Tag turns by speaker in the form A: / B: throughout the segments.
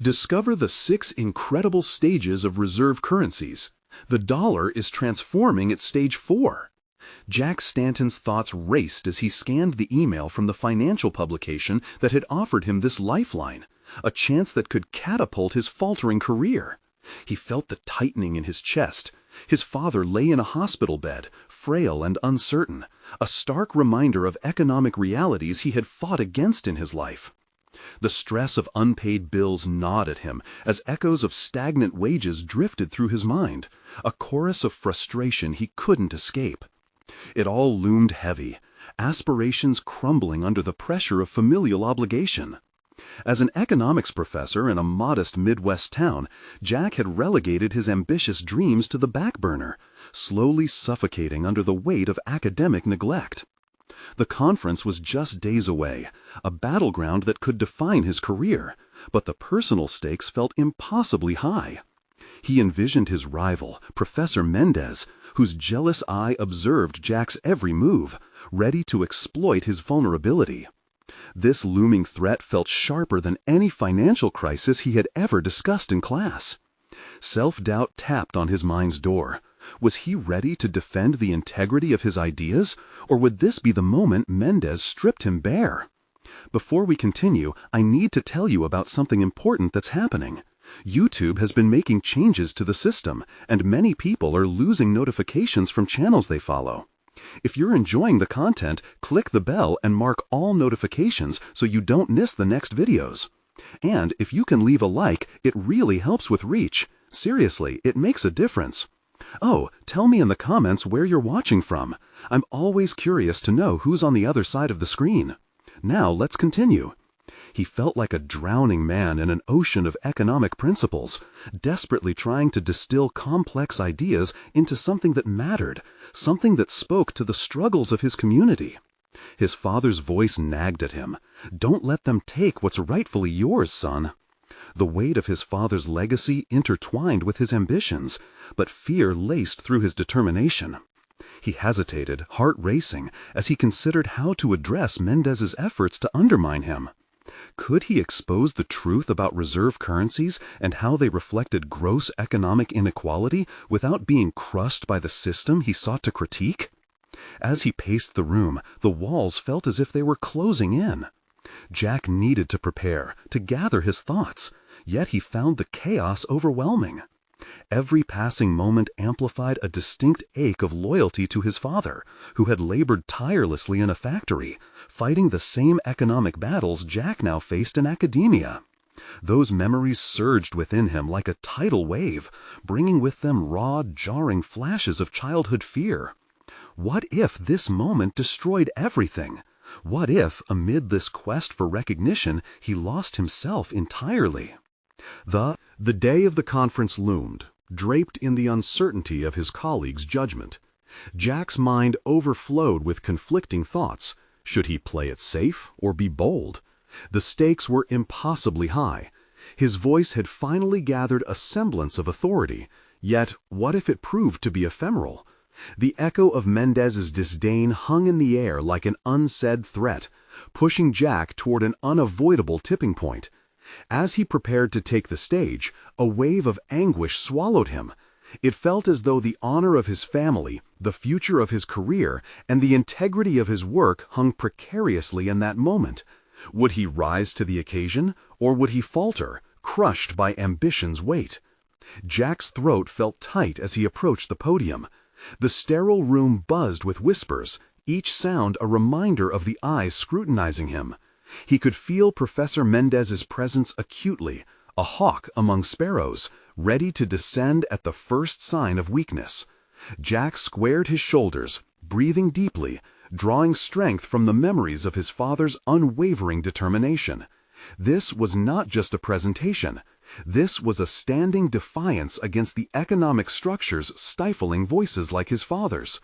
A: Discover the 6 incredible stages of reserve currencies. The dollar is transforming at stage 4. Jack Stanton's thoughts raced as he scanned the email from the financial publication that had offered him this lifeline, a chance that could catapult his faltering career. He felt the tightening in his chest. His father lay in a hospital bed, frail and uncertain, a stark reminder of economic realities he had fought against in his life. The stress of unpaid bills gnawed at him as echoes of stagnant wages drifted through his mind, a chorus of frustration he couldn't escape. It all loomed heavy, aspirations crumbling under the pressure of familial obligation. As an economics professor in a modest Midwest town, Jack had relegated his ambitious dreams to the back burner, slowly suffocating under the weight of academic neglect. The conference was just days away, a battleground that could define his career, but the personal stakes felt impossibly high. He envisioned his rival, Professor Mendez, whose jealous eye observed Jack's every move, ready to exploit his vulnerability. This looming threat felt sharper than any financial crisis he had ever discussed in class. Self-doubt tapped on his mind's door. Was he ready to defend the integrity of his ideas, or would this be the moment Mendez stripped him bare? Before we continue, I need to tell you about something important that's happening. YouTube has been making changes to the system, and many people are losing notifications from channels they follow. If you're enjoying the content, click the bell and mark all notifications so you don't miss the next videos. And if you can leave a like, it really helps with reach. Seriously, it makes a difference. Oh, tell me in the comments where you're watching from. I'm always curious to know who's on the other side of the screen. Now let's continue. He felt like a drowning man in an ocean of economic principles, desperately trying to distill complex ideas into something that mattered, something that spoke to the struggles of his community. His father's voice nagged at him. "Don't let them take what's rightfully yours, son." The weight of his father's legacy intertwined with his ambitions, but fear laced through his determination. He hesitated, heart racing, as he considered how to address Mendez's efforts to undermine him. Could he expose the truth about reserve currencies and how they reflected gross economic inequality without being crushed by the system he sought to critique? As he paced the room, the walls felt as if they were closing in. Jack needed to prepare, to gather his thoughts, yet he found the chaos overwhelming. Every passing moment amplified a distinct ache of loyalty to his father, who had labored tirelessly in a factory, fighting the same economic battles Jack now faced in academia. Those memories surged within him like a tidal wave, bringing with them raw, jarring flashes of childhood fear. What if this moment destroyed everything? What if, amid this quest for recognition, he lost himself entirely? The day of the conference loomed, draped in the uncertainty of his colleagues' judgment. Jack's mind overflowed with conflicting thoughts. Should he play it safe or be bold? The stakes were impossibly high. His voice had finally gathered a semblance of authority, yet what if it proved to be ephemeral? The echo of Mendez's disdain hung in the air like an unsaid threat, pushing Jack toward an unavoidable tipping point. As he prepared to take the stage, a wave of anguish swallowed him. It felt as though the honor of his family, the future of his career, and the integrity of his work hung precariously in that moment. Would he rise to the occasion, or would he falter, crushed by ambition's weight? Jack's throat felt tight as he approached the podium. The sterile room buzzed with whispers, each sound a reminder of the eyes scrutinizing him. He could feel Professor Mendez's presence acutely, a hawk among sparrows, ready to descend at the first sign of weakness. Jack squared his shoulders, breathing deeply, drawing strength from the memories of his father's unwavering determination. This was not just a presentation. This was a standing defiance against the economic structures stifling voices like his father's.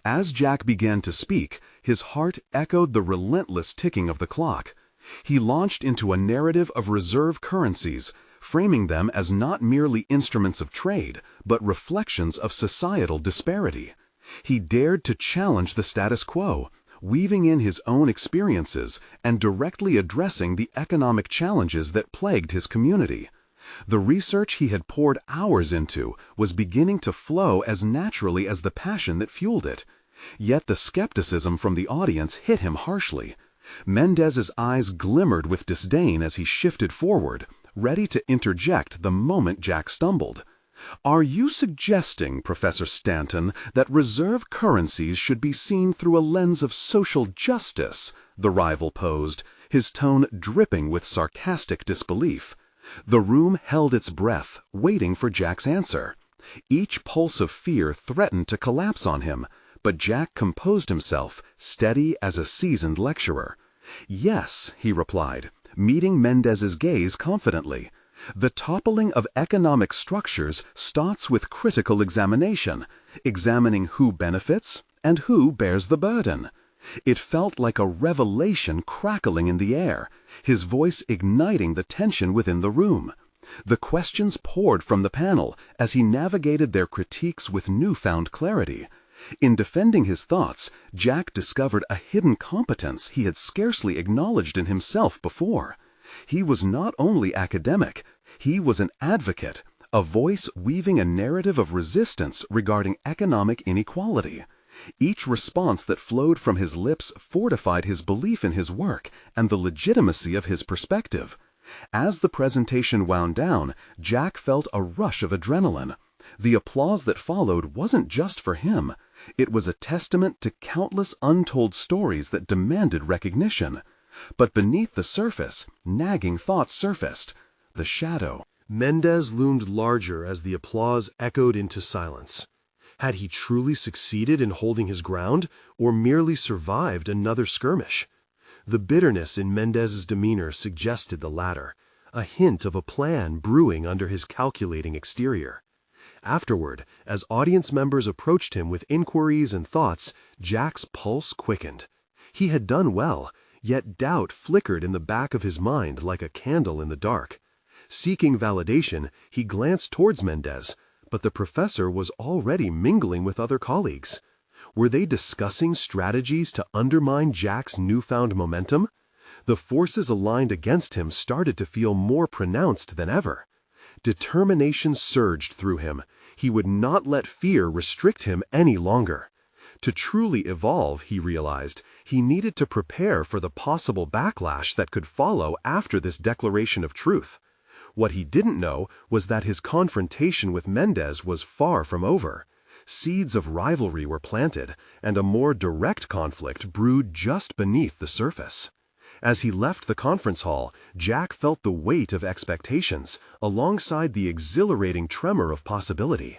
A: As Jack began to speak, his heart echoed the relentless ticking of the clock. He launched into a narrative of reserve currencies, framing them as not merely instruments of trade, but reflections of societal disparity. He dared to challenge the status quo, weaving in his own experiences and directly addressing the economic challenges that plagued his community. The research he had poured hours into was beginning to flow as naturally as the passion that fueled it. Yet the skepticism from the audience hit him harshly. Mendez's eyes glimmered with disdain as he shifted forward, ready to interject the moment Jack stumbled. "Are you suggesting, Professor Stanton, that reserve currencies should be seen through a lens of social justice?" the rival posed, his tone dripping with sarcastic disbelief. The room held its breath, waiting for Jack's answer. Each pulse of fear threatened to collapse on him, but Jack composed himself, steady as a seasoned lecturer. "Yes," he replied, meeting Mendez's gaze confidently. "The toppling of economic structures starts with critical examination, examining who benefits and who bears the burden." It felt like a revelation crackling in the air, his voice igniting the tension within the room. The questions poured from the panel as he navigated their critiques with newfound clarity. In defending his thoughts, Jack discovered a hidden competence he had scarcely acknowledged in himself before. He was not only academic, he was an advocate, a voice weaving a narrative of resistance regarding economic inequality. Each response that flowed from his lips fortified his belief in his work and the legitimacy of his perspective. As the presentation wound down, Jack felt a rush of adrenaline. The applause that followed wasn't just for him. It was a testament to countless untold stories that demanded recognition. But beneath the surface, nagging thoughts surfaced. The shadow.
B: Mendez loomed larger as the applause echoed into silence. Had he truly succeeded in holding his ground, or merely survived another skirmish? The bitterness in Mendez's demeanor suggested the latter, a hint of a plan brewing under his calculating exterior. Afterward, as audience members approached him with inquiries and thoughts, Jack's pulse quickened. He had done well, yet doubt flickered in the back of his mind like a candle in the dark. Seeking validation, he glanced towards Mendez, but the professor was already mingling with other colleagues. Were they discussing strategies to undermine Jack's newfound momentum? The forces aligned against him started to feel more pronounced than ever. Determination surged through him. He would not let fear restrict him any longer. To truly evolve, he realized, he needed to prepare for the possible backlash that could follow after this declaration of truth. What he didn't know was that his confrontation with Mendez was far from over. Seeds of rivalry were planted, and a more direct conflict brewed just beneath the surface. As he left the conference hall, Jack felt the weight of expectations, alongside the exhilarating tremor of possibility.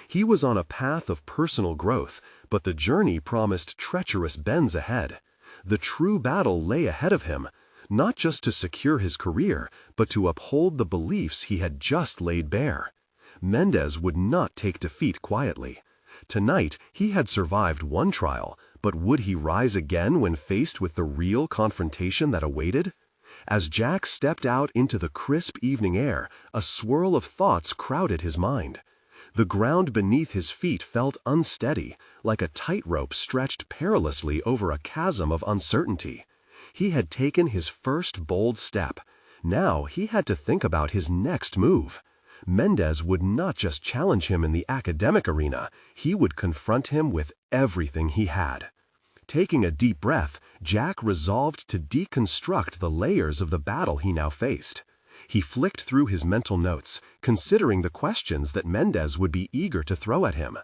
B: He was on a path of personal growth, but the journey promised treacherous bends ahead. The true battle lay ahead of him, not just to secure his career, but to uphold the beliefs he had just laid bare. Mendez would not take defeat quietly. Tonight, he had survived one trial, but would he rise again when faced with the real confrontation that awaited? As Jack stepped out into the crisp evening air, a swirl of thoughts crowded his mind. The ground beneath his feet felt unsteady, like a tightrope stretched perilously over a chasm of uncertainty. He had taken his first bold step. Now he had to think about his next move. Mendez would not just challenge him in the academic arena, he would confront him with everything he had. Taking a deep breath, Jack resolved to deconstruct the layers of the battle he now faced. He flicked through his mental notes, considering the questions that Mendez would be eager to throw at him.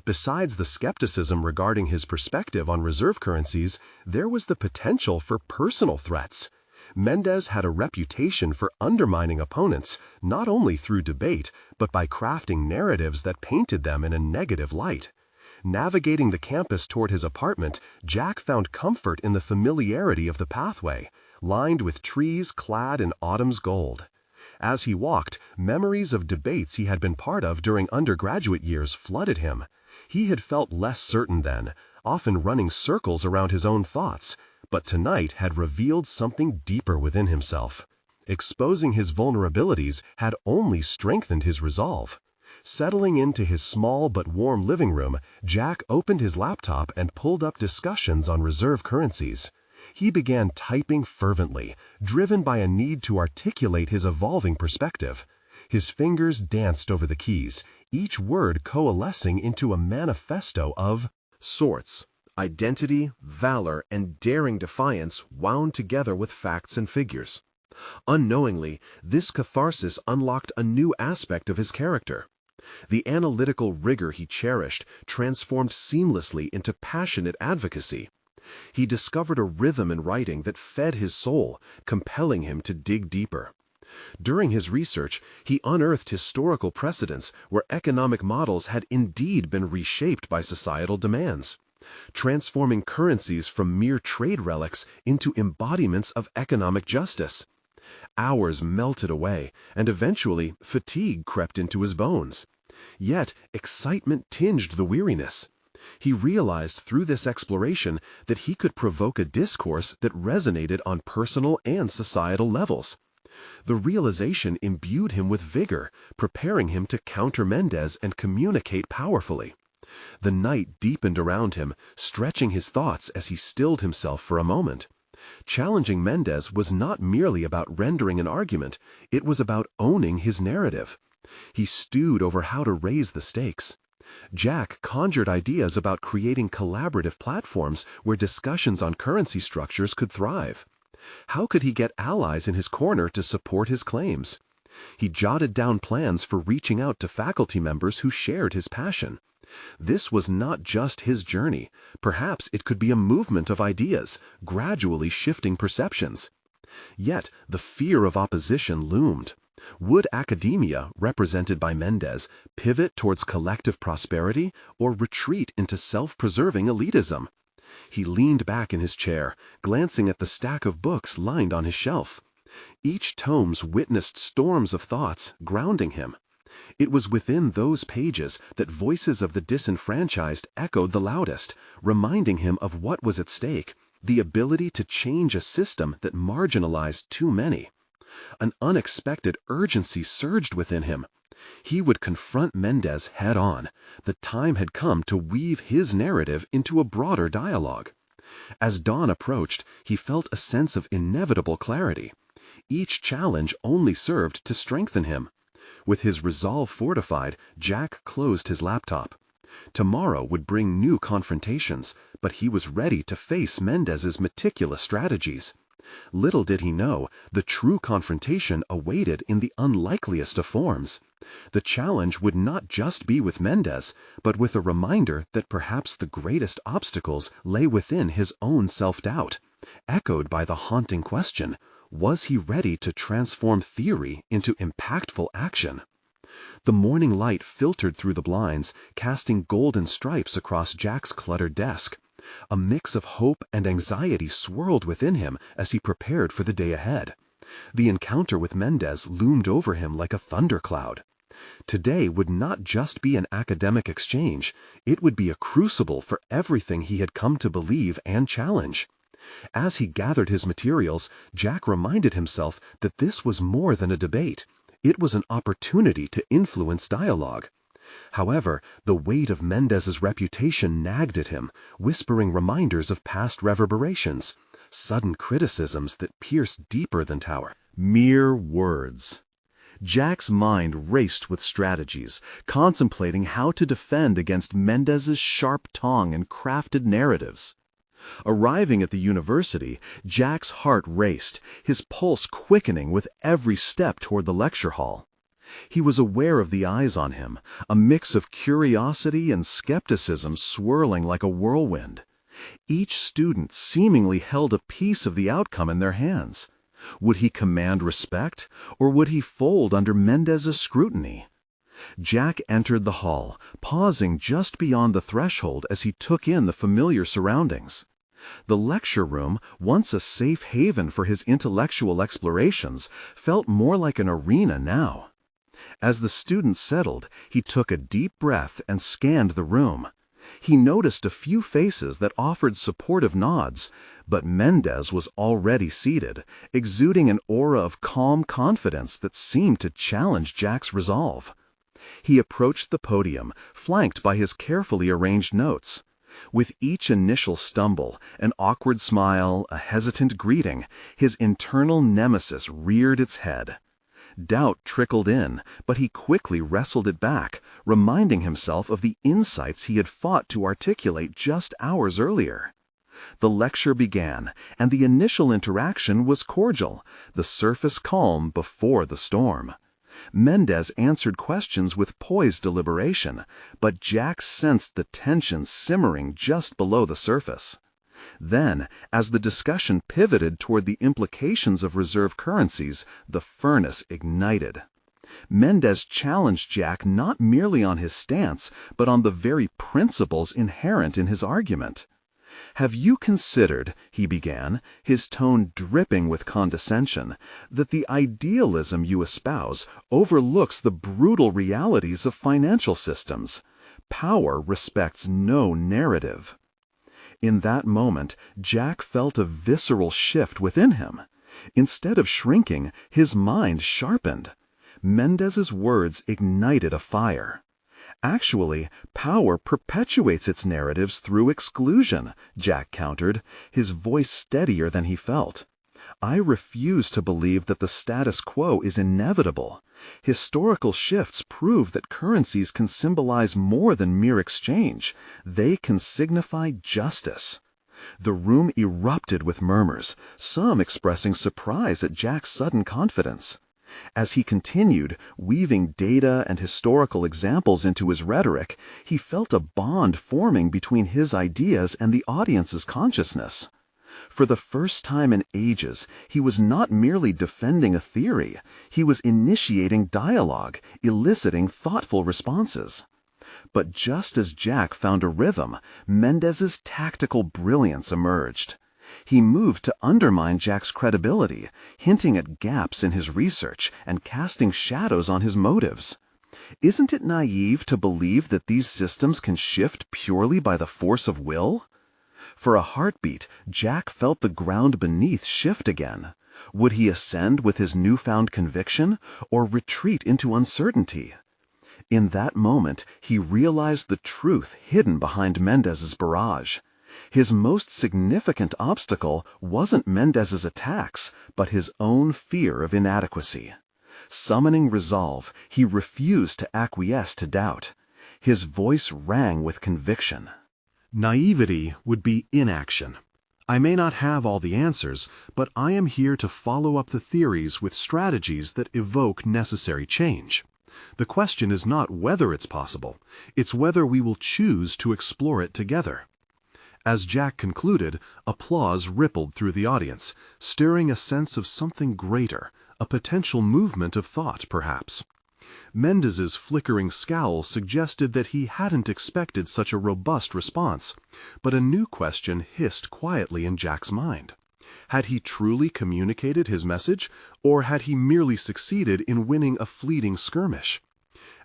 B: Besides the skepticism regarding his perspective on reserve currencies, there was the potential for personal threats. Mendez had a reputation for undermining opponents, not only through debate, but by crafting narratives that painted them in a negative light. Navigating the campus toward his apartment, Jack found comfort in the familiarity of the pathway, lined with trees clad in autumn's gold. As he walked, memories of debates he had been part of during undergraduate years flooded him. He had felt less certain then, often running circles around his own thoughts, but tonight had revealed something deeper within himself. Exposing his vulnerabilities had only strengthened his resolve. Settling into his small but warm living room, Jack opened his laptop and pulled up discussions on reserve currencies. He began typing fervently, driven by a need to articulate his evolving perspective. His fingers danced over the keys, each word coalescing into a manifesto of sorts. Identity, valor, and daring defiance wound together with facts and figures. Unknowingly, this catharsis unlocked a new aspect of his character. The analytical rigor he cherished transformed seamlessly into passionate advocacy. He discovered a rhythm in writing that fed his soul, compelling him to dig deeper. During his research, he unearthed historical precedents where economic models had indeed been reshaped by societal demands, transforming currencies from mere trade relics into embodiments of economic justice. Hours melted away, and eventually fatigue crept into his bones. Yet excitement tinged the weariness. He realized through this exploration that he could provoke a discourse that resonated on personal and societal levels. The realization imbued him with vigor, preparing him to counter Mendes and communicate powerfully. The night deepened around him, stretching his thoughts as he stilled himself for a moment. Challenging Mendes was not merely about rendering an argument, it was about owning his narrative. He stewed over how to raise the stakes. Jack conjured ideas about creating collaborative platforms where discussions on currency structures could thrive. How could he get allies in his corner to support his claims? He jotted down plans for reaching out to faculty members who shared his passion. This was not just his journey. Perhaps it could be a movement of ideas, gradually shifting perceptions. Yet the fear of opposition loomed. Would academia, represented by Mendes, pivot towards collective prosperity or retreat into self-preserving elitism? He leaned back in his chair, glancing at the stack of books lined on his shelf. Each tome's witnessed storms of thoughts, grounding him. It was within those pages that voices of the disenfranchised echoed the loudest, reminding him of what was at stake, the ability to change a system that marginalized too many. An unexpected urgency surged within him. He would confront Mendes head-on. The time had come to weave his narrative into a broader dialogue. As dawn approached, he felt a sense of inevitable clarity. Each challenge only served to strengthen him. With his resolve fortified, Jack closed his laptop. Tomorrow would bring new confrontations, but he was ready to face Mendes's meticulous strategies. Little did he know, the true confrontation awaited in the unlikeliest of forms. The challenge would not just be with Mendes, but with a reminder that perhaps the greatest obstacles lay within his own self-doubt, echoed by the haunting question, was he ready to transform theory into impactful action? The morning light filtered through the blinds, casting golden stripes across Jack's cluttered desk. A mix of hope and anxiety swirled within him as he prepared for the day ahead. The encounter with Mendes loomed over him like a thundercloud. Today would not just be an academic exchange, it would be a crucible for everything he had come to believe and challenge. As he gathered his materials, Jack reminded himself that this was more than a debate. It was an opportunity to influence dialogue. However, the weight of Mendes's reputation nagged at him, whispering reminders of past reverberations, sudden criticisms that pierced deeper than Tower.
A: Mere words. Jack's mind raced with strategies, contemplating how to defend against Mendes's sharp tongue and crafted narratives. Arriving at the university, Jack's heart raced, his pulse quickening with every step toward the lecture hall. He was aware of the eyes on him, a mix of curiosity and skepticism swirling like a whirlwind. Each student seemingly held a piece of the outcome in their hands. Would he command respect, or would he fold under Mendes's scrutiny? Jack entered the hall, pausing just beyond the threshold as he took in the familiar surroundings. The lecture room, once a safe haven for his intellectual explorations, felt more like an arena now. As the students settled, he took a deep breath and scanned the room. He noticed a few faces that offered supportive nods, but Mendes was already seated, exuding an aura of calm confidence that seemed to challenge Jack's resolve. He approached the podium, flanked by his carefully arranged notes. With each initial stumble, an awkward smile, a hesitant greeting, his internal nemesis reared its head. Doubt trickled in, but he quickly wrestled it back, reminding himself of the insights he had fought to articulate just hours earlier. The lecture began, and the initial interaction was cordial, the surface calm before the storm. Mendez answered questions with poised deliberation, but Jack sensed the tension simmering just below the surface. Then, as the discussion pivoted toward the implications of reserve currencies, the furnace ignited. Mendez challenged Jack not merely on his stance, but on the very principles inherent in his argument. "Have you considered," he began, his tone dripping with condescension, "that the idealism you espouse overlooks the brutal realities of financial systems? Power respects no narrative." In that moment, Jack felt a visceral shift within him. Instead of shrinking, his mind sharpened. Mendez's words ignited a fire. "Actually, power perpetuates its narratives through exclusion," Jack countered, his voice steadier than he felt. "I refuse to believe that the status quo is inevitable. Historical shifts prove that currencies can symbolize more than mere exchange. They can signify justice." The room erupted with murmurs, some expressing surprise at Jack's sudden confidence. As he continued, weaving data and historical examples into his rhetoric, he felt a bond forming between his ideas and the audience's consciousness. For the first time in ages, he was not merely defending a theory, he was initiating dialogue, eliciting thoughtful responses. But just as Jack found a rhythm, Mendez's tactical brilliance emerged. He moved to undermine Jack's credibility, hinting at gaps in his research and casting shadows on his motives. Isn't it naive to believe that these systems can shift purely by the force of will? For a heartbeat, Jack felt the ground beneath shift again. Would he ascend with his newfound conviction, or retreat into uncertainty? In that moment, he realized the truth hidden behind Mendez's barrage. His most significant obstacle wasn't Mendez's attacks, but his own fear of inadequacy. Summoning resolve, he refused to acquiesce to doubt. His voice rang with conviction.
B: Naivety would be inaction. I may not have all the answers, but I am here to follow up the theories with strategies that evoke necessary change. The question is not whether it's possible, it's whether we will choose to explore it together. As Jack concluded, applause rippled through the audience, stirring a sense of something greater, a potential movement of thought, perhaps. Mendez's flickering scowl suggested that he hadn't expected such a robust response, but a new question hissed quietly in Jack's mind. Had he truly communicated his message, or had he merely succeeded in winning a fleeting skirmish?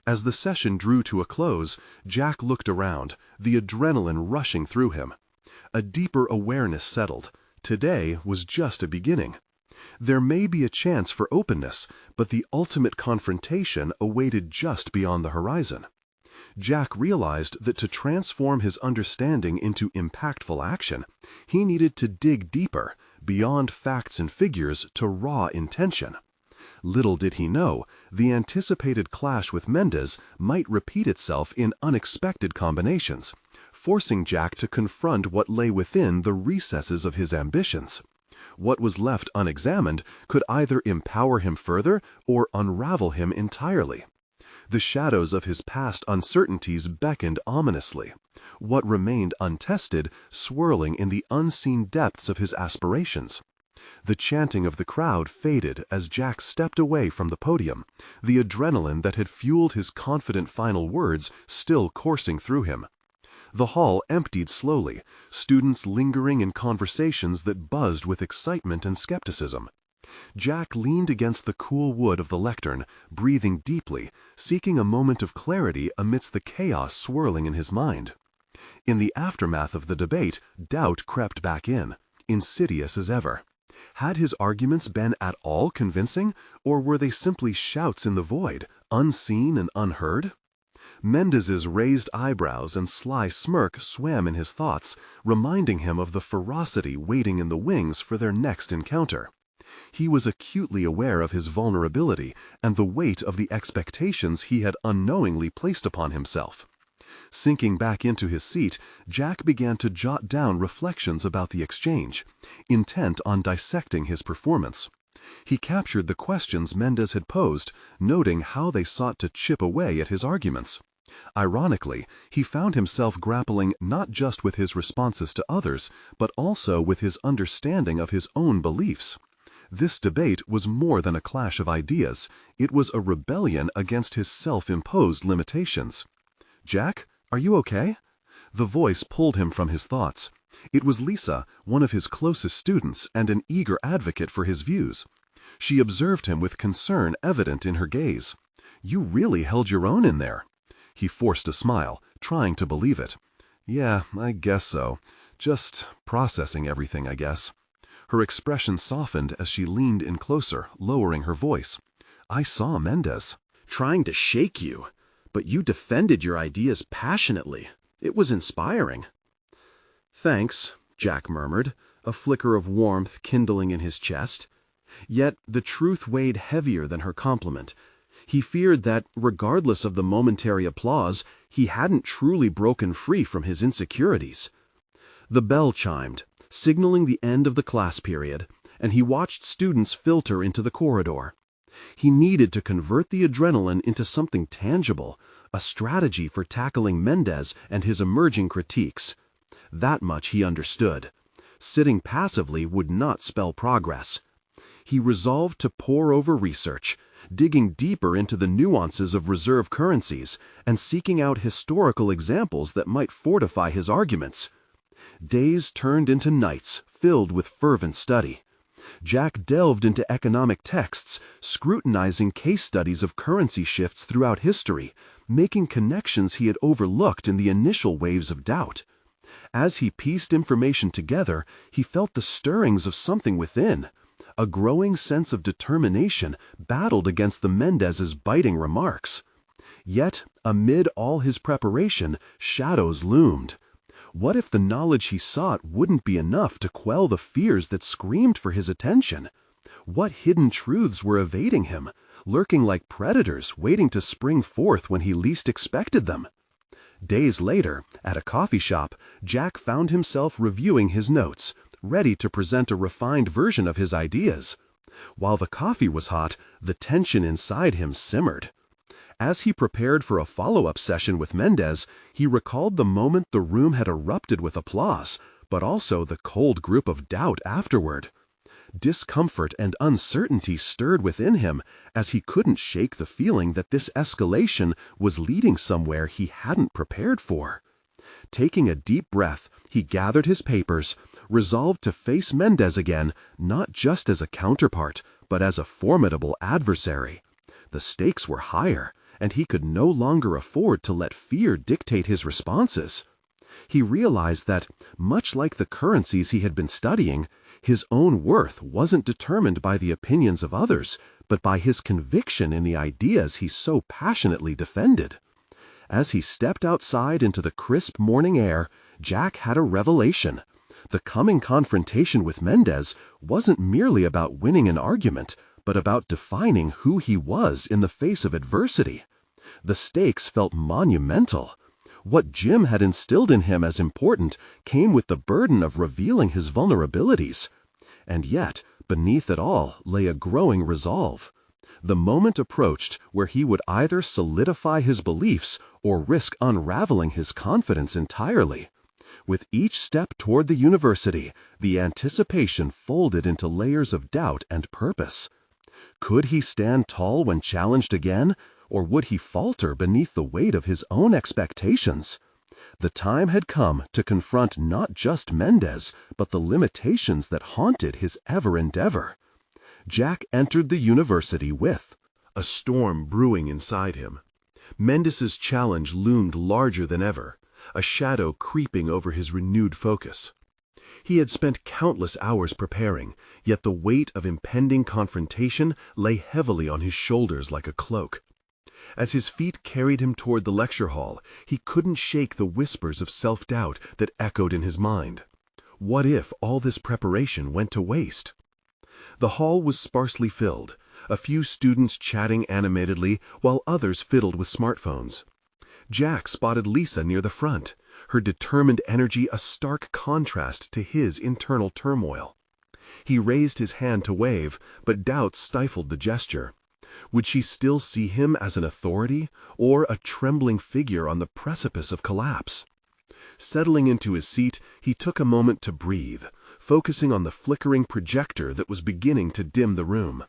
B: As the session drew to a close, Jack looked around, the adrenaline rushing through him. A deeper awareness settled. Today was just a beginning. There may be a chance for openness, but the ultimate confrontation awaited just beyond the horizon. Jack realized that to transform his understanding into impactful action, he needed to dig deeper, beyond facts and figures to raw intention. Little did he know, the anticipated clash with Mendez might repeat itself in unexpected combinations, forcing Jack to confront what lay within the recesses of his ambitions. What was left unexamined could either empower him further or unravel him entirely. The shadows of his past uncertainties beckoned ominously, what remained untested swirling in the unseen depths of his aspirations. The chanting of the crowd faded as Jack stepped away from the podium, the adrenaline that had fueled his confident final words still coursing through him. The hall emptied slowly, students lingering in conversations that buzzed with excitement and skepticism. Jack leaned against the cool wood of the lectern, breathing deeply, seeking a moment of clarity amidst the chaos swirling in his mind. In the aftermath of the debate, doubt crept back in, insidious as ever. Had his arguments been at all convincing, or were they simply shouts in the void, unseen and unheard? Mendez's raised eyebrows and sly smirk swam in his thoughts, reminding him of the ferocity waiting in the wings for their next encounter.
A: He was acutely aware of his vulnerability and the weight of the expectations he had unknowingly placed upon himself. Sinking back into his seat, Jack began to jot down reflections about the exchange, intent on dissecting his performance. He captured the questions Mendez had posed, noting how they sought to chip away at his arguments. Ironically, he found himself grappling not just with his responses to others, but also with his understanding of his own beliefs. This debate was more than a clash of ideas. It was a rebellion against his self-imposed limitations. "Jack, are you okay?" The voice pulled him from his thoughts. It was Lisa, one of his closest students and an eager advocate for his views. She observed him with concern evident in her gaze. "You really held your own in there." He forced a smile, trying to believe it. "Yeah, I guess so. Just processing everything, I guess." Her expression softened as she leaned in closer, lowering her voice. "I saw Mendez."
C: "Trying to shake you, but you defended your ideas passionately. It was inspiring." "Thanks," Jack murmured, a flicker of warmth kindling in his chest. Yet the truth weighed heavier than her compliment. He feared that, regardless of the momentary applause, he hadn't truly broken free from his insecurities. The bell chimed, signaling the end of the class period, and he watched students filter into the corridor. He needed to convert the adrenaline into something tangible, a strategy for tackling Mendez and his emerging critiques. That much he understood. Sitting passively would not spell progress. He resolved to pore over research, digging deeper into the nuances of reserve currencies and seeking out historical examples that might fortify his arguments. Days turned into nights filled with fervent study. Jack delved into economic texts, scrutinizing case studies of currency shifts throughout history, making connections he had overlooked in the initial waves of doubt. As he pieced information together, he felt the stirrings of something within. A growing sense of determination battled against the Mendez's biting remarks. Yet, amid all his preparation, shadows loomed. What if the knowledge he sought wouldn't be enough to quell the fears that screamed for his attention? What hidden truths were evading him, lurking like predators waiting to spring forth when he least expected them? Days later, at a coffee shop, Jack found himself reviewing his notes, ready to present a refined version of his ideas. While the coffee was hot, the tension inside him simmered. As he prepared for a follow-up session with Mendez, he recalled the moment the room had erupted with applause, but also the cold grip of doubt afterward. Discomfort and uncertainty stirred within him as he couldn't shake the feeling that this escalation was leading somewhere he hadn't prepared for. Taking a deep breath, he gathered his papers, resolved to face Mendez again, not just as a counterpart, but as a formidable adversary. The stakes were higher, and he could no longer afford to let fear dictate his responses. He realized that, much like the currencies he had been studying, his own worth wasn't determined by the opinions of others, but by his conviction in the ideas he so passionately defended. As he stepped outside into the crisp morning air, Jack had a revelation. The coming confrontation with Mendez wasn't merely about winning an argument, but about defining who he was in the face of adversity. The stakes felt monumental. What Jim had instilled in him as important came with the burden of revealing his vulnerabilities. And yet, beneath it all lay a growing resolve. The moment approached where he would either solidify his beliefs or risk unraveling his confidence entirely. With each step toward the university, the anticipation folded into layers of doubt and purpose. Could he stand tall when challenged again, or would he falter beneath the weight of his own expectations? The time had come to confront not just Mendez, but the limitations that haunted his ever endeavor. Jack entered the university with a storm brewing inside him. Mendez's challenge loomed larger than ever, a shadow creeping over his renewed focus. He had spent countless hours preparing, yet the weight of impending confrontation lay heavily on his shoulders like a cloak. As his feet carried him toward the lecture hall, he couldn't shake the whispers of self-doubt that echoed in his mind. What if all this preparation went to waste?
A: The hall was sparsely filled, a few students chatting animatedly while others fiddled with smartphones. Jack spotted Lisa near the front, her determined energy a stark contrast to his internal turmoil. He raised his hand to wave, but doubt stifled the gesture. Would she still see him as an authority, or a trembling figure on the precipice of collapse? Settling into his seat, he took a moment to breathe, focusing on the flickering projector that was beginning to dim the room.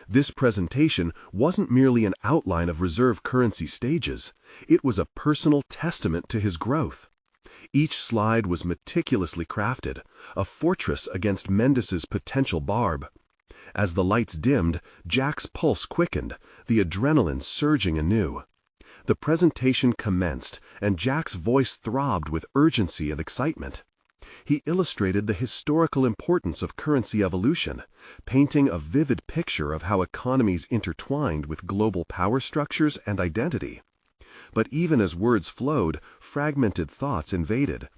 A: This presentation wasn't merely an outline of reserve currency stages, it was a personal testament to his growth. Each slide was meticulously crafted, a fortress against Mendes's potential barb. As the lights dimmed, Jack's pulse quickened, the adrenaline surging anew. The presentation commenced, and Jack's voice throbbed with urgency and excitement. He illustrated the historical importance of currency evolution, painting a vivid picture of how economies intertwined with global power structures and identity. But even as words flowed, fragmented thoughts invaded.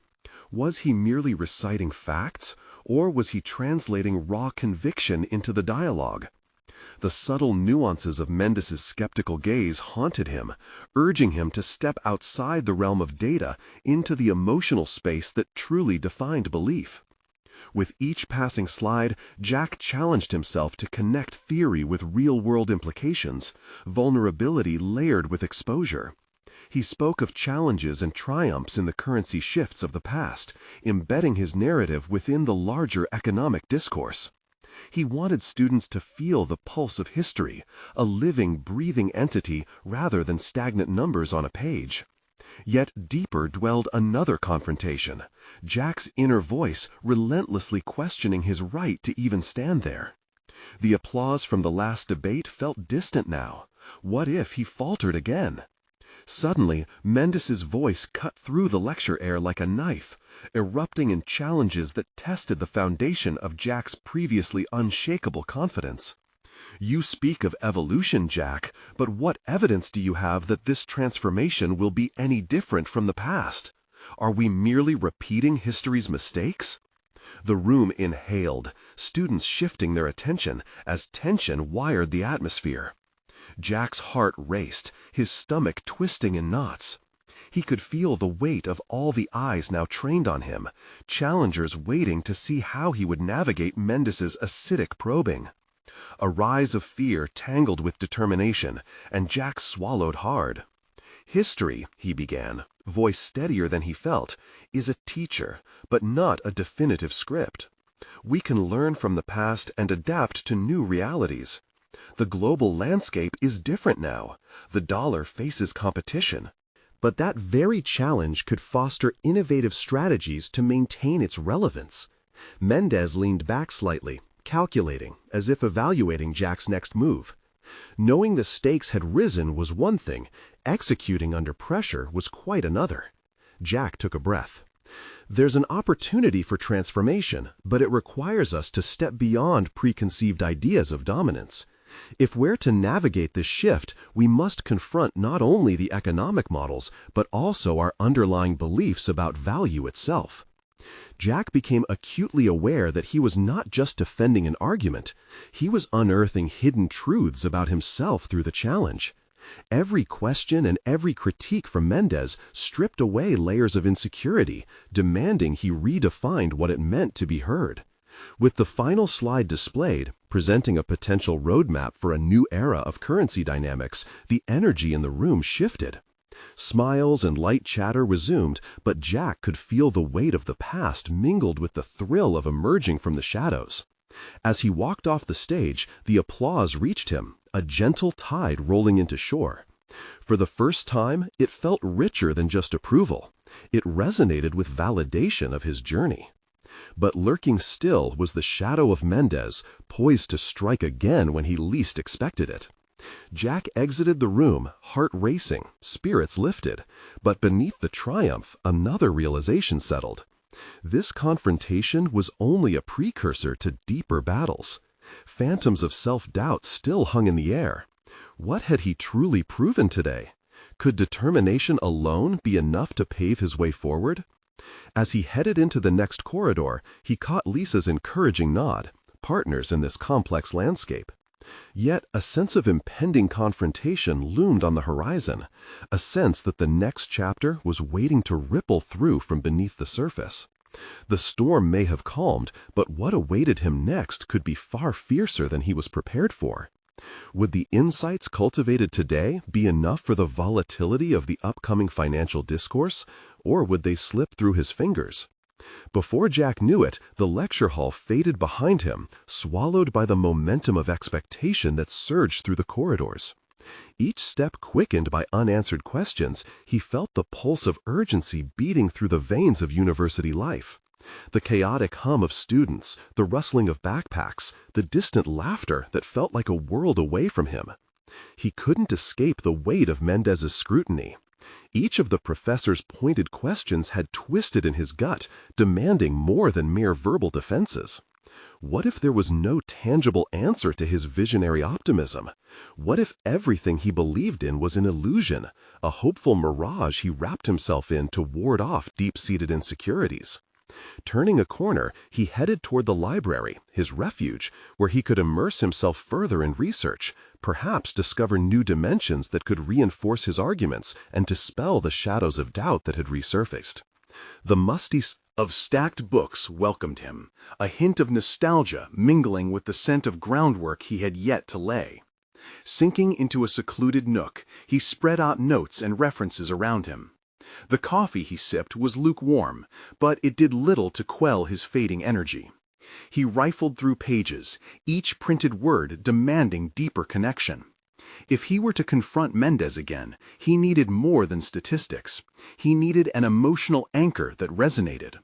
A: Was he merely reciting facts, or was he translating raw conviction into the dialogue? The subtle nuances of Mendes's skeptical gaze haunted him, urging him to step outside the realm of data into the emotional space that truly defined belief. With each passing slide, Jack challenged himself to connect theory with real-world implications, vulnerability layered with exposure. He spoke of challenges and triumphs in the currency shifts of the past, embedding his narrative within the larger economic discourse. He wanted students to feel the pulse of history, a living, breathing entity rather than stagnant numbers on a page. Yet deeper dwelled another confrontation, Jack's inner voice relentlessly questioning his right to even stand there. The applause from the last debate felt distant now. What if he faltered again? Suddenly, Mendes's voice cut through the lecture air like a knife, erupting in challenges that tested the foundation of Jack's previously unshakable confidence. You speak of evolution, Jack, but what evidence do you have that this transformation will be any different from the past? Are we merely repeating history's mistakes? The room inhaled, students shifting their attention as tension wired the atmosphere. Jack's heart raced, his stomach twisting in knots. He could feel the weight of all the eyes now trained on him, challengers waiting to see how he would navigate Mendes's acidic probing. A rise of fear tangled with determination, and Jack swallowed hard. History, he began, voice steadier than he felt, is a teacher, but not a definitive script. We can learn from the past and adapt to new realities. The global landscape is different now. The dollar faces competition. But that very challenge could foster innovative strategies to maintain its relevance. Mendes leaned back slightly, calculating, as if evaluating Jack's next move. Knowing the stakes had risen was one thing, executing under pressure was quite another. Jack took a breath. There's an opportunity for transformation, but it requires us to step beyond preconceived ideas of dominance. If we're to navigate this shift, we must confront not only the economic models, but also our underlying beliefs about value itself. Jack became acutely aware that he was not just defending an argument, he was unearthing hidden truths about himself through the challenge. Every question and every critique from Mendes stripped away layers of insecurity, demanding he redefined what it meant to be heard. With the final slide displayed, presenting a potential roadmap for a new era of currency dynamics, the energy in the room shifted. Smiles and light chatter resumed, but Jack could feel the weight of the past mingled with the thrill of emerging from the shadows. As he walked off the stage, the applause reached him, a gentle tide rolling into shore. For the first time, it felt richer than just approval. It resonated with validation of his journey. But lurking still was the shadow of Mendes, poised to strike again when he least expected it. Jack exited the room, heart racing, spirits lifted, but beneath the triumph, another realization settled. This confrontation was only a precursor to deeper battles. Phantoms of self-doubt still hung in the air. What had he truly proven today? Could determination alone be enough to pave his way forward? As he headed into the next corridor, he caught Lisa's encouraging nod,
B: partners in this complex landscape. Yet a sense of impending confrontation loomed on the horizon, a sense that the next chapter was waiting to ripple through from beneath the surface. The storm may have calmed, but what awaited him next could be far fiercer than he was prepared for. Would the insights cultivated today be enough for the volatility of the upcoming financial discourse, or would they slip through his fingers? Before Jack knew it, the lecture hall faded behind him, swallowed by the momentum of expectation that surged through the corridors. Each step quickened by unanswered questions, he felt the pulse of urgency beating through the veins of university life. The chaotic hum of students, the rustling of backpacks, the distant laughter that felt like a world away from him. He couldn't escape the weight of Mendez's scrutiny. Each of the professor's pointed questions had twisted in his gut, demanding more than mere verbal defenses. What if there was no tangible answer to his visionary optimism? What if everything he believed in was an illusion, a hopeful mirage he wrapped himself in to ward off deep-seated insecurities? Turning a corner, he headed toward the library, his refuge, where he could immerse himself further in research, perhaps discover new dimensions that could reinforce his arguments and dispel the shadows of doubt that had resurfaced. The musty
A: of stacked books welcomed him, a hint of nostalgia mingling with the scent of groundwork he had yet to lay. Sinking into a secluded nook, he spread out notes and references around him. The coffee he sipped was lukewarm, but it did little to quell his fading energy. He rifled through pages, each printed word demanding deeper connection. If he were to confront Mendez again, he needed more than statistics. He needed an emotional anchor that resonated.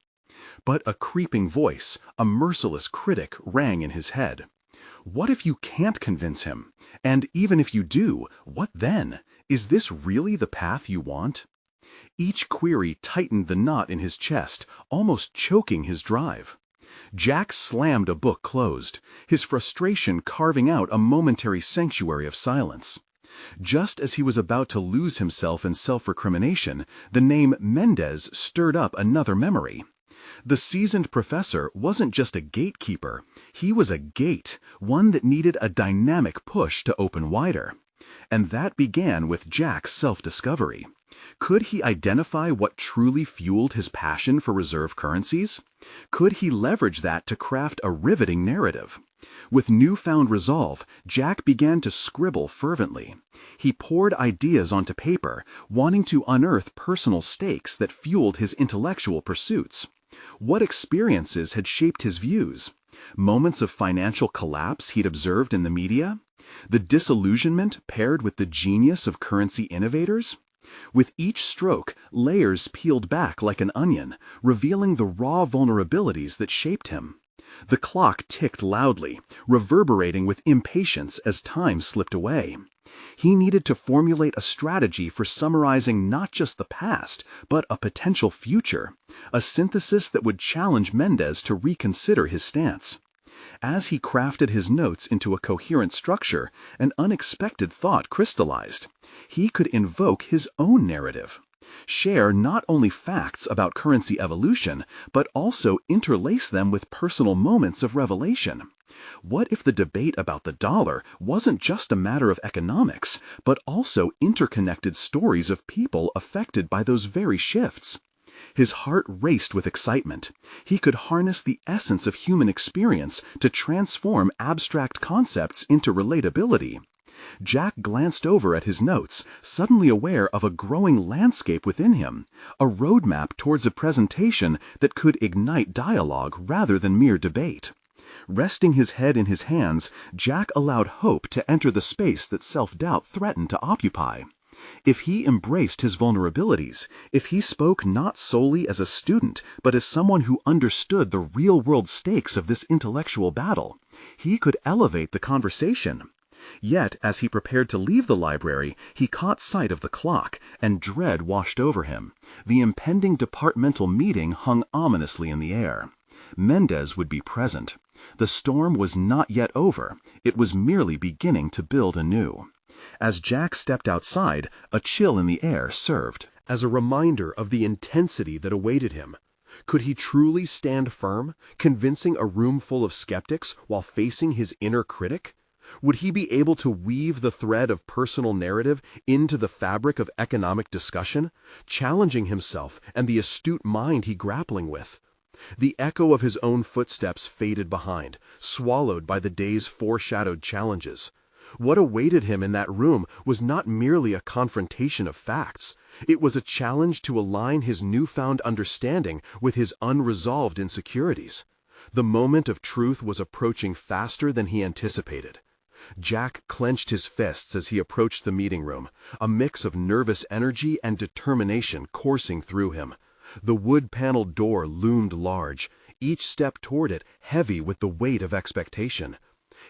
A: But a creeping voice, a merciless critic, rang in his head. What if you can't convince him? And even if you do, what then? Is this really the path you want? Each query tightened the knot in his chest, almost choking his drive. Jack slammed a book closed, his frustration carving out a momentary sanctuary of silence. Just as he was about to lose himself in self-recrimination, the name Mendez stirred up another memory. The seasoned professor wasn't just a gatekeeper, he was a gate, one that needed a dynamic push to open wider. And that began with Jack's self-discovery. Could he identify what truly fueled his passion for reserve currencies? Could he leverage that to craft a riveting narrative? With newfound resolve, Jack began to scribble fervently. He poured ideas onto paper, wanting to unearth personal stakes that fueled his intellectual pursuits. What experiences had shaped his views? Moments of financial collapse he'd observed in the media? The disillusionment paired with the genius of currency innovators? With each stroke, layers peeled back like an onion, revealing the raw vulnerabilities that shaped him. The clock ticked loudly, reverberating with impatience as time slipped away. He needed to formulate a strategy for summarizing not just the past, but a potential future, a synthesis that would challenge Mendez to reconsider his stance. As he crafted his notes into a coherent structure, an unexpected thought crystallized. He could invoke his own narrative. Share not only facts about currency evolution, but also interlace them with personal moments of revelation. What if the debate about the dollar wasn't just a matter of economics, but also interconnected stories of people affected by those very shifts? His heart raced with excitement. He could harness the essence of human experience to transform abstract concepts into relatability. Jack glanced over at his notes, suddenly aware of a growing landscape within him, a roadmap towards a presentation that could ignite dialogue rather than mere debate. Resting his head in his hands, Jack allowed hope to enter the space that self-doubt threatened to occupy. If he embraced his vulnerabilities, if he spoke not solely as a student, but as someone who understood the real-world stakes of this intellectual battle, he could elevate the conversation. Yet, as he prepared to leave the library, he caught sight of the clock, and dread washed over him. The impending departmental meeting hung ominously in the air. Mendez would be present. The storm was not yet over. It was merely beginning to build anew. As Jack stepped outside, a chill in the air served as a reminder of the intensity that awaited him.
C: Could he truly stand firm, convincing a room full of skeptics while facing his inner critic? Would he be able to weave the thread of personal narrative into the fabric of economic discussion, challenging himself and the astute mind he grappling with? The echo of his own footsteps faded behind, swallowed by the day's foreshadowed challenges. What awaited him in that room was not merely a confrontation of facts. It was a challenge to align his newfound understanding with his unresolved insecurities. The moment of truth was approaching faster than he anticipated. Jack clenched his fists as he approached the meeting room, a mix of nervous energy and determination coursing through him. The wood-paneled door loomed large, each step toward it heavy with the weight of expectation.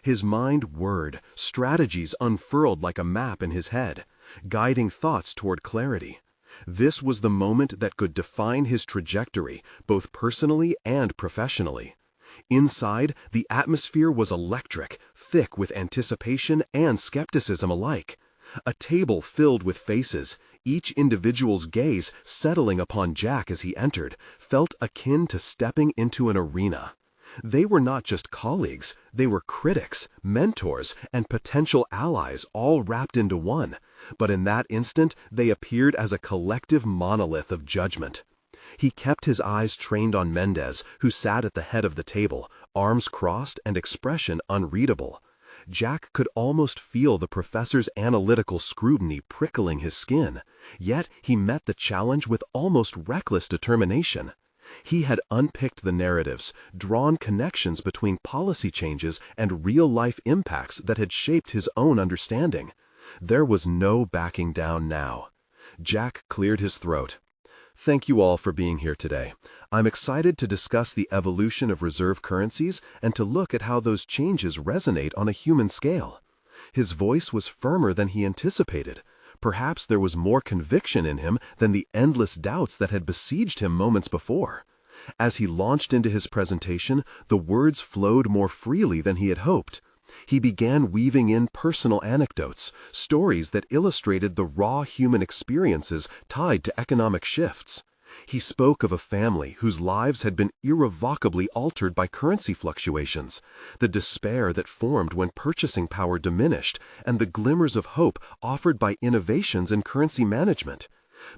C: His mind whirred, strategies unfurled like a map in his head, guiding thoughts toward clarity. This was the moment that could define his trajectory, both personally and professionally. Inside, the atmosphere was electric, thick with anticipation and skepticism alike. A table filled with faces, each individual's gaze settling upon Jack as he entered, felt akin to stepping into an arena. They were not just colleagues, they were critics, mentors, and potential allies all wrapped into one. But in that instant, they appeared as a collective monolith of judgment. He kept his eyes trained on Mendez, who sat at the head of the table, arms crossed and expression unreadable. Jack could almost feel the professor's analytical scrutiny prickling his skin, yet he met the challenge with almost reckless determination. He had unpicked the narratives, drawn connections between policy changes and real-life impacts that had shaped his own understanding. There was no backing down now. Jack cleared his throat. Thank you all for being here today. I'm excited to discuss the evolution of reserve currencies and to look at how those changes resonate on a human scale. His voice was firmer than he anticipated. Perhaps there was more conviction in him than the endless doubts that had besieged him moments before. As he launched into his presentation, the words flowed more freely than he had hoped. He began weaving in personal anecdotes, stories that illustrated the raw human experiences tied to economic shifts. He spoke of a family whose lives had been irrevocably altered by currency fluctuations, the despair that formed when purchasing power diminished, and the glimmers of hope offered by innovations in currency management.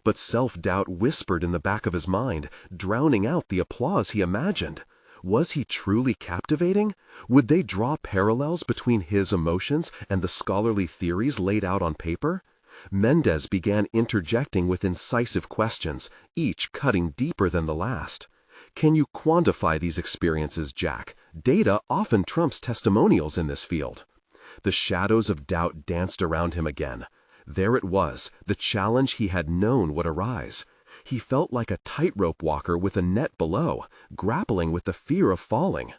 C: But self-doubt whispered in the back of his mind, drowning out the applause he imagined. Was he truly captivating? Would they draw parallels between his emotions and the scholarly theories laid out on paper? Mendez began interjecting with incisive questions, each cutting deeper than the last. Can you quantify these experiences, Jack? Data often trumps testimonials in this field. The shadows of doubt danced around him again. There it was, the challenge he had known would arise. He felt like a tightrope walker with a net below, grappling with the fear of falling.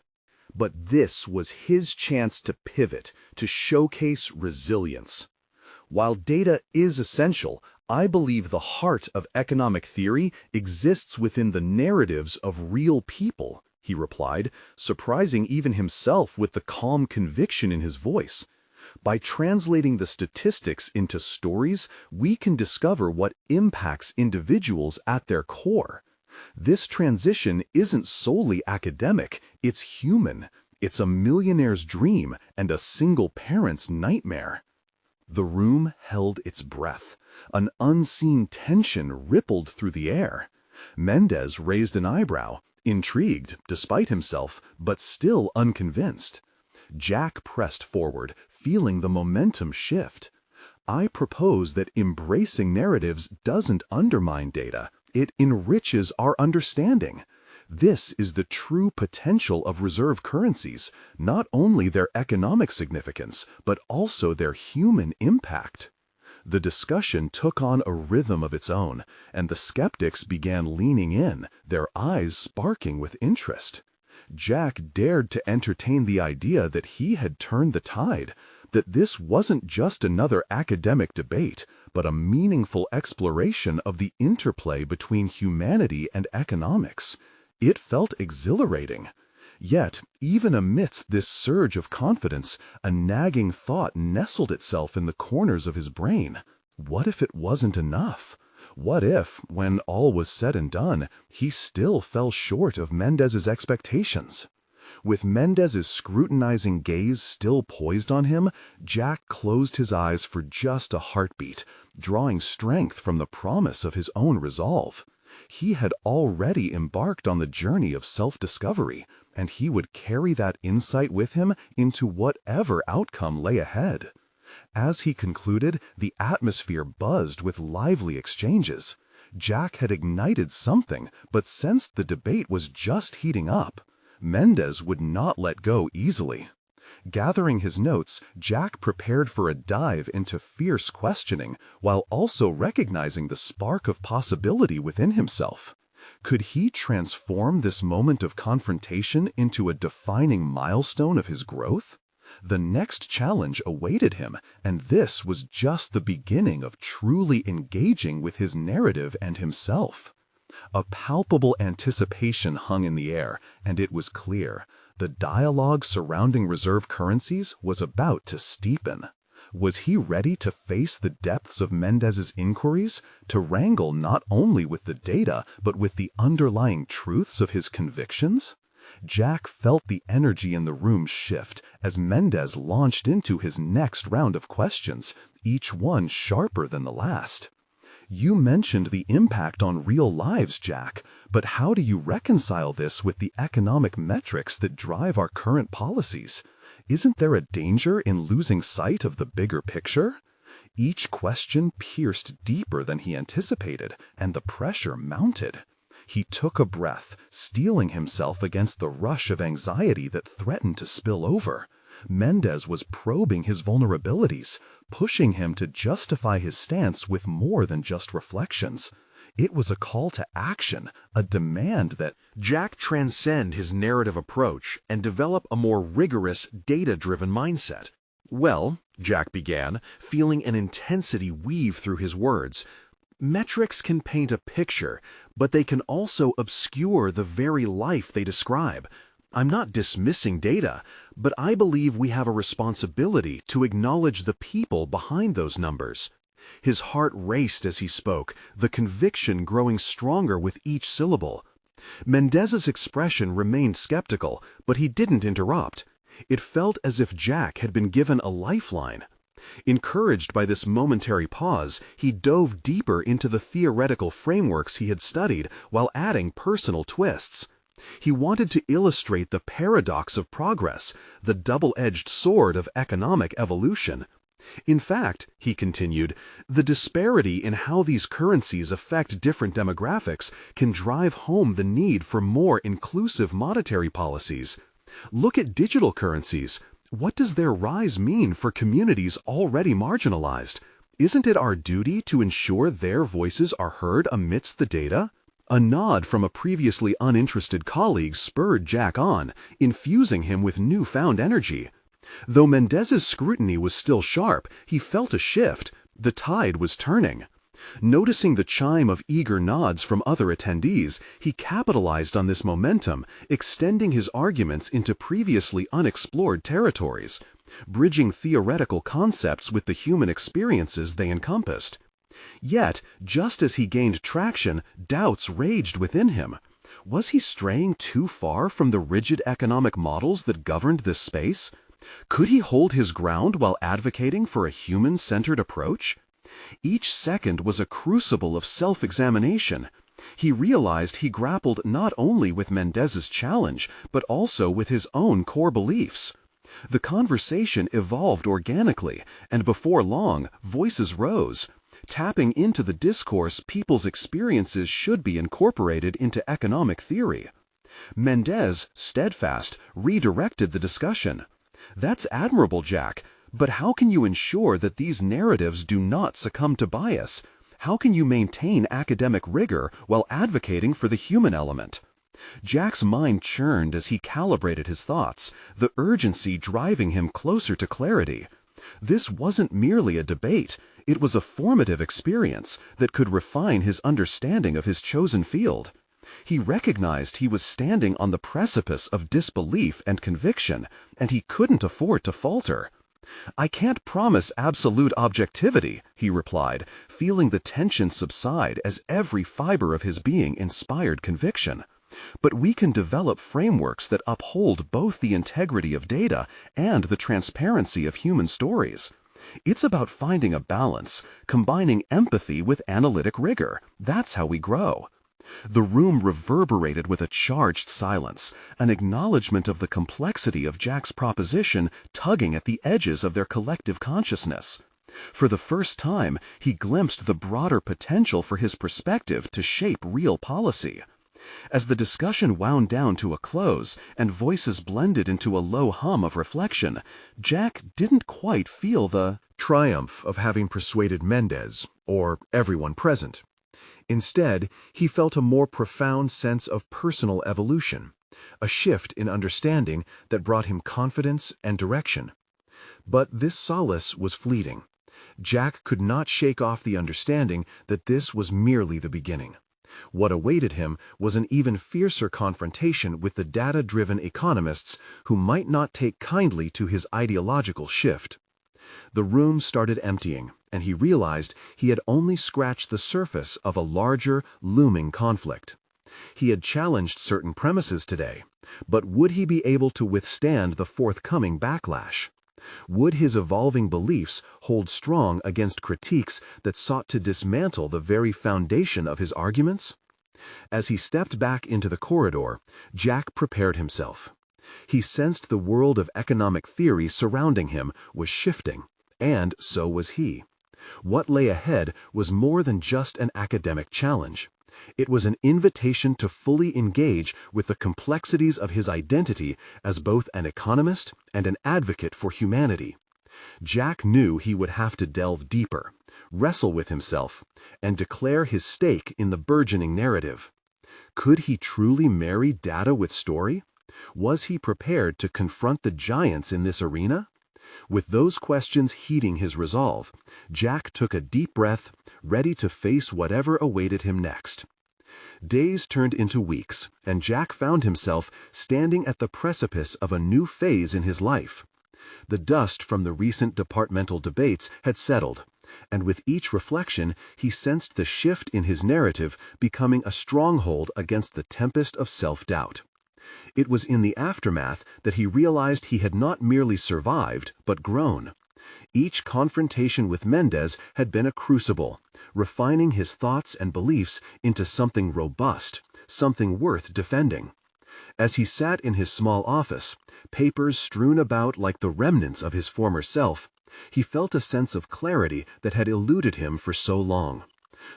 A: But this was his chance to pivot, to showcase resilience. While data is essential, I believe the heart of economic theory exists within the narratives of real people, he replied, surprising even himself with the calm conviction in his voice. By translating the statistics into stories, we can discover what impacts individuals at their core. This transition isn't solely academic, it's human. It's a millionaire's dream and a single parent's nightmare. The room held its breath. An unseen tension rippled through the air. Mendez raised an eyebrow, intrigued despite himself, but still unconvinced. Jack pressed forward, feeling the momentum shift. I propose that embracing narratives doesn't undermine data. It enriches our understanding. This is the true potential of reserve currencies, not only their economic significance, but also their human impact. The discussion took on a rhythm of its own, and the skeptics began leaning in, their eyes sparking with interest. Jack dared to entertain the idea that he had turned the tide, that this wasn't just another academic debate, but a meaningful exploration of the interplay between humanity and economics. It felt exhilarating. Yet, even amidst this surge of confidence, a nagging thought nestled itself in the corners of his brain. What if it wasn't enough? What if, when all was said and done, he still fell short of Mendez's expectations? With Mendez's scrutinizing gaze still poised on him, Jack closed his eyes for just a heartbeat, drawing strength from the promise of his own resolve. He had already embarked on the journey of self-discovery, and he would carry that insight with him into whatever outcome lay ahead. As he concluded, the atmosphere buzzed with lively exchanges. Jack had ignited something, but sensed the debate was just heating up. Mendez would not let go easily. Gathering his notes, Jack prepared for a dive into fierce questioning, while also recognizing the spark of possibility within himself. Could he transform this moment of confrontation into a defining milestone of his growth? The next challenge awaited him, and this was just the beginning of truly engaging with his narrative and himself. A palpable anticipation hung in the air, and it was clear. The dialogue surrounding reserve currencies was about to steepen. Was he ready to face the depths of Mendez's inquiries, to wrangle not only with the data, but with the underlying truths of his convictions? Jack felt the energy in the room shift as Mendez launched into his next round of questions, each one sharper than the last. You mentioned the impact on real lives, Jack, but how do you reconcile this with the economic metrics that drive our current policies? Isn't there a danger in losing sight of the bigger picture? Each question pierced deeper than he anticipated, and the pressure mounted. He took a breath, steeling himself against the rush of anxiety that threatened to spill over. Mendez was probing his vulnerabilities, pushing him to justify his stance with more than just reflections. It was a call to action, a demand that
C: Jack transcend his narrative approach and develop a more rigorous, data-driven mindset. Well, Jack began, feeling an intensity weave through his words. Metrics can paint a picture, but they can also obscure the very life they describe. I'm not dismissing data, but I believe we have a responsibility to acknowledge the people behind those numbers. His heart raced as he spoke, the conviction growing stronger with each syllable. Mendez's expression remained skeptical, but he didn't interrupt. It felt as if Jack had been given a lifeline. Encouraged by this momentary pause, he dove deeper into the theoretical frameworks he had studied while adding personal twists. He wanted to illustrate the paradox of progress, the double-edged sword of economic evolution. In fact, he continued, the disparity in how these currencies affect different demographics can drive home the need for more inclusive monetary policies. Look at digital currencies. What does their rise mean for communities already marginalized? Isn't it our duty to ensure their voices are heard amidst the data? A nod from a previously uninterested colleague spurred Jack on, infusing him with newfound energy. Though Mendez's scrutiny was still sharp, he felt a shift. The tide was turning. Noticing the chime of eager nods from other attendees, he capitalized on this momentum, extending his arguments into previously unexplored territories, bridging theoretical concepts with the human experiences they encompassed. Yet, just as he gained traction, doubts raged within him. Was he straying too far from the rigid economic models that governed this space? Could he hold his ground while advocating for a human-centered approach? Each second was a crucible of self-examination. He realized he grappled not only with Mendez's challenge, but also with his own core beliefs. The conversation evolved organically, and before long, voices rose. Tapping into the discourse, people's experiences should be incorporated into economic theory. Mendez, steadfast, redirected the discussion. That's admirable, Jack, but how can you ensure that these narratives do not succumb to bias? How can you maintain academic rigor while advocating for the human element? Jack's mind churned as he calibrated his thoughts, the urgency driving him closer to clarity. This wasn't merely a debate. It was a formative experience that could refine his understanding of his chosen field. He recognized he was standing on the precipice of disbelief and conviction, and he couldn't afford to falter.
A: "I can't promise absolute objectivity," he replied, feeling the tension subside as every fiber of his being inspired conviction. "But we can develop frameworks that uphold both the integrity of data and the transparency of human stories. It's about finding a balance, combining empathy with analytic rigor. That's how we grow." The room reverberated with a charged silence, an acknowledgement of the complexity of Jack's proposition tugging at the edges of their collective consciousness. For the first time, he glimpsed the broader potential for his perspective to shape real policy. As the discussion wound down to a close and voices blended into a low hum of reflection, Jack didn't quite feel the
B: triumph of having persuaded Mendez, or everyone present. Instead, he felt a more profound sense of personal evolution, a shift in understanding that brought him confidence and direction. But this solace was fleeting. Jack could not shake off the understanding that this was merely the beginning. What awaited him was an even fiercer confrontation with the data-driven economists who might not take kindly to his ideological shift. The room started emptying, and he realized he had only scratched the surface of a larger, looming conflict. He had challenged certain premises today, but would he be able to withstand the forthcoming backlash? Would his evolving beliefs hold strong against critiques that sought to dismantle the very foundation of his arguments? As he stepped back into the corridor, Jack prepared himself. He sensed the world of economic theory surrounding him was shifting, and so was he. What lay ahead was more than just an academic challenge. It was an invitation to fully engage with the complexities of his identity as both an economist and an advocate for humanity. Jack knew he would have to delve deeper, wrestle with himself, and declare his stake in the burgeoning narrative. Could he truly marry data with story? Was he prepared to confront the giants in this arena? With those questions heating his resolve, Jack took a deep breath, ready to face whatever awaited him next. Days turned into weeks, and Jack found himself standing at the precipice of a new phase in his life. The dust from the recent departmental debates had settled, and with each reflection he sensed the shift in his narrative becoming a stronghold against the tempest of self-doubt. It was in the aftermath that he realized he had not merely survived, but grown. Each confrontation with Mendez had been a crucible, refining his thoughts and beliefs into something robust, something worth defending. As he sat in his small office, papers strewn about like the remnants of his former self, he felt a sense of clarity that had eluded him for so long.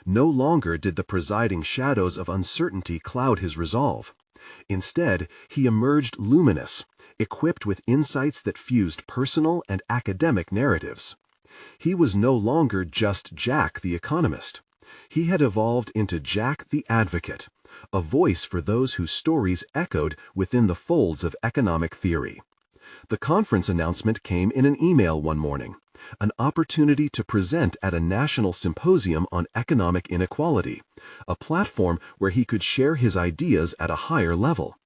B: No longer did the presiding shadows of uncertainty cloud his resolve. Instead, he emerged luminous, equipped with insights that fused personal and academic narratives. He was no longer just Jack the economist. He had evolved into Jack the advocate, a voice for those whose stories echoed within the folds of economic theory. The conference announcement came in an email one morning, an opportunity to present at a national symposium on economic inequality, a platform where he could share his ideas at a higher level.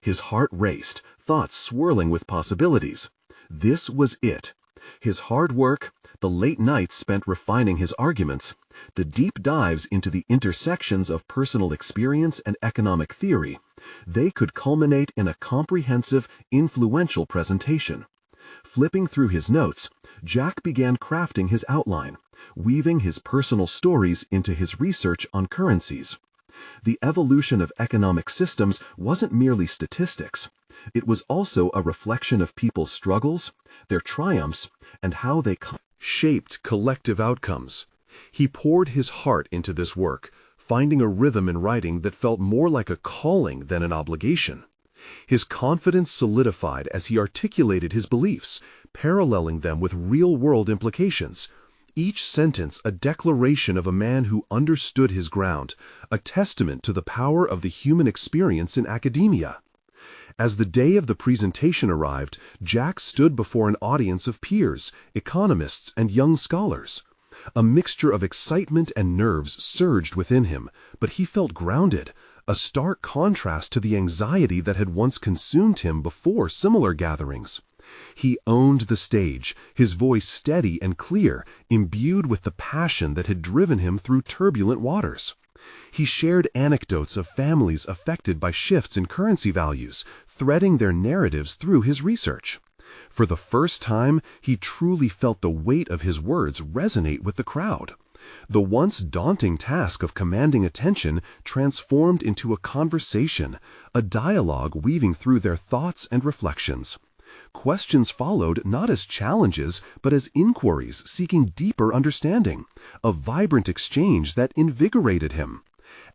B: His heart raced, thoughts swirling with possibilities. This was it. His hard work, the late nights spent refining his arguments, the deep dives into the intersections of personal experience and economic theory, they could culminate in a comprehensive, influential presentation. Flipping through his notes, Jack began crafting his outline, weaving his personal stories into his research on currencies. The evolution of economic systems wasn't merely statistics. It was also a reflection of people's struggles, their triumphs, and how they shaped collective outcomes. He poured his heart into this work, finding a rhythm in writing that felt more like a calling than an obligation. His confidence solidified as he articulated his beliefs, paralleling them with real-world implications. Each sentence a declaration of a man who understood his ground, a testament to the power of the human experience in academia. As the day of the presentation arrived, Jack stood before an audience of peers, economists, and young scholars. A mixture of excitement and nerves surged within him, but he felt grounded, a stark contrast to the anxiety that had once consumed him before similar gatherings. He owned the stage, his voice steady and clear, imbued with the passion that had driven him through turbulent waters. He shared anecdotes of families affected by shifts in currency values, threading their narratives through his research. For the first time, he truly felt the weight of his words resonate with the crowd. The once daunting task of commanding attention transformed into a conversation, a dialogue weaving through their thoughts and reflections. Questions followed not as challenges, but as inquiries seeking deeper understanding, a vibrant exchange that invigorated him.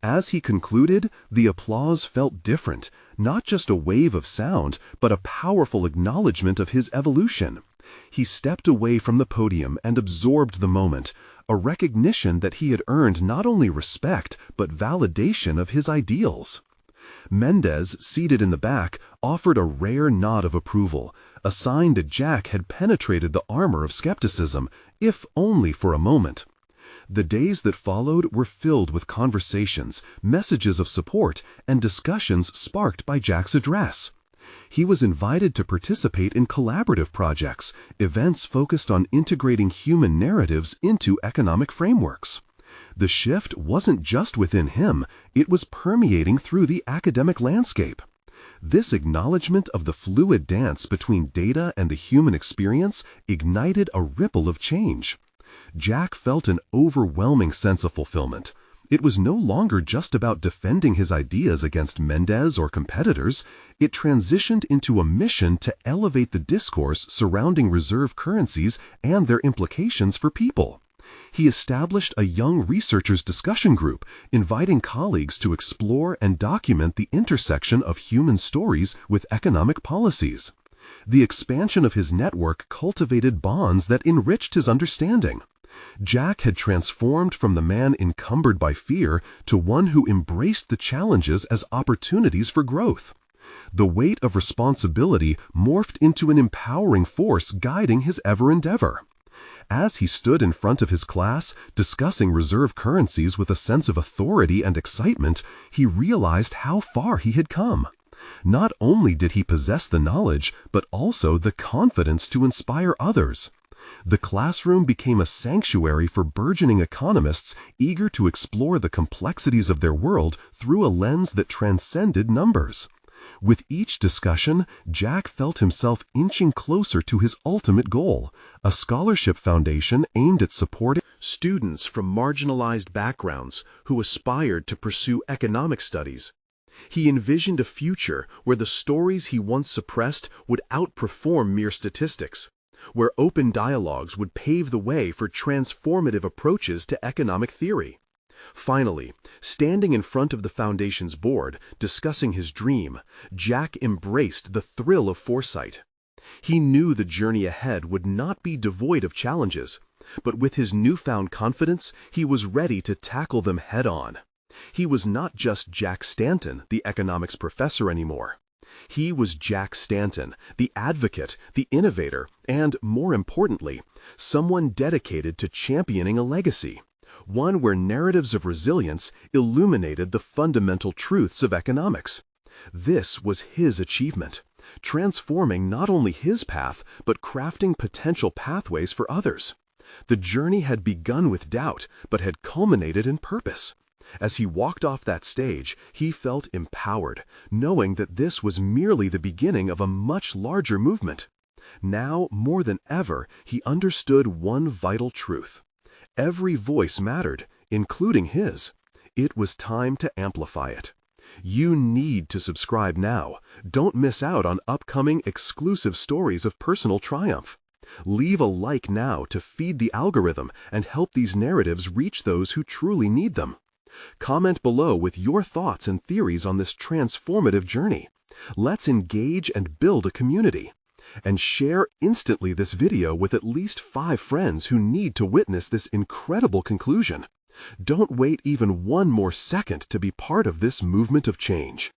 B: As he concluded, the applause felt different, not just a wave of sound, but a powerful acknowledgement of his evolution. He stepped away from the podium and absorbed the moment, a recognition that he had earned not only respect, but validation of his ideals. Mendez, seated in the back, offered a rare nod of approval, a sign that Jack had penetrated the armor of skepticism, if only for a moment. The days that followed were filled with conversations, messages of support, and discussions sparked by Jack's address. He was invited to participate in collaborative projects, events focused on integrating human narratives into economic frameworks. The shift wasn't just within him, it was permeating through the academic landscape. This acknowledgement of the fluid dance between data and the human experience ignited a ripple of change. Jack felt an overwhelming sense of fulfillment. It was no longer just about defending his ideas against Mendez or competitors. It transitioned into a mission to elevate the discourse surrounding reserve currencies and their implications for people. He established a young researchers' discussion group, inviting colleagues to explore and document the intersection of human stories with economic policies. The expansion of his network cultivated bonds that enriched his understanding. Jack had transformed from the man encumbered by fear to one who embraced the challenges as opportunities for growth. The weight of responsibility morphed into an empowering force guiding his endeavor. As he stood in front of his class, discussing reserve currencies with a sense of authority and excitement, he realized how far he had come. Not only did he possess the knowledge, but also the confidence to inspire others. The classroom became a sanctuary for burgeoning economists eager to explore the complexities of their world through a lens that transcended numbers. With each discussion, Jack felt himself inching closer to his ultimate goal, a scholarship foundation aimed at supporting students from marginalized backgrounds who aspired to pursue economic studies. He envisioned a future where the stories he once suppressed would outperform mere statistics, where open dialogues would pave the way for transformative approaches to economic theory. Finally, standing in front of the Foundation's board, discussing his dream, Jack embraced the thrill of foresight. He knew the journey ahead would not be devoid of challenges, but with his newfound confidence, he was ready to tackle them head-on. He was not just Jack Stanton, the economics professor, anymore. He was Jack Stanton, the advocate, the innovator, and, more importantly, someone dedicated to championing a legacy. One where narratives of resilience illuminated the fundamental truths of economics. This was his achievement, transforming not only his path, but crafting potential pathways for others. The journey had begun with doubt, but had culminated in purpose. As he walked off that stage, he felt empowered, knowing that this was merely the beginning of a much larger movement. Now, more than ever, he understood one vital truth. Every voice mattered, including his. It was time to amplify it. You need to subscribe now. Don't miss out on upcoming exclusive stories of personal triumph. Leave a like now to feed the algorithm and help these narratives reach those who truly need them. Comment below with your thoughts and theories on this transformative journey. Let's engage and build a community. And share instantly this video with at least 5 friends who need to witness this incredible conclusion. Don't wait even one more second to be part of this movement of change.